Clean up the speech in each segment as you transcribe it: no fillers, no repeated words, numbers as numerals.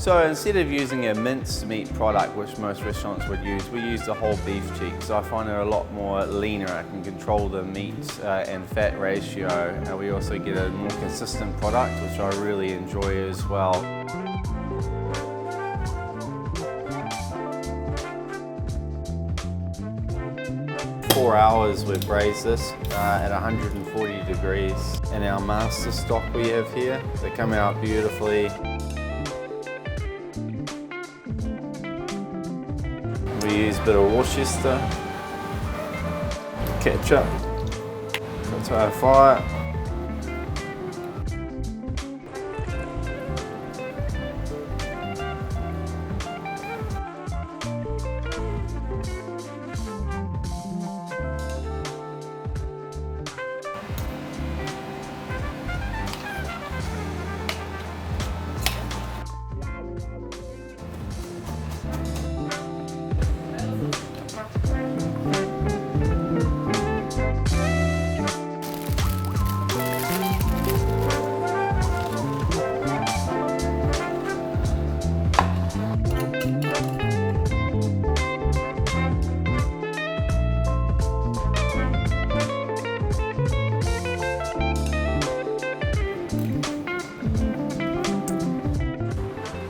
So instead of using a minced meat product, which most restaurants would use, we use the whole beef cheek. So I find it a lot more leaner. I can control the meat and fat ratio. And we also get a more consistent product, which I really enjoy as well. For 4 hours we've braised this at 140 degrees. And our master stock we have here, they come out beautifully. We use a bit of Worcester, ketchup, put to our fire.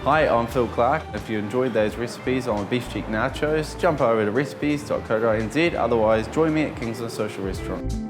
Hi, I'm Phil Clark. If you enjoyed those recipes on beef cheek nachos, jump over to recipes.co.nz. Otherwise, join me at Kingsland Social Restaurant.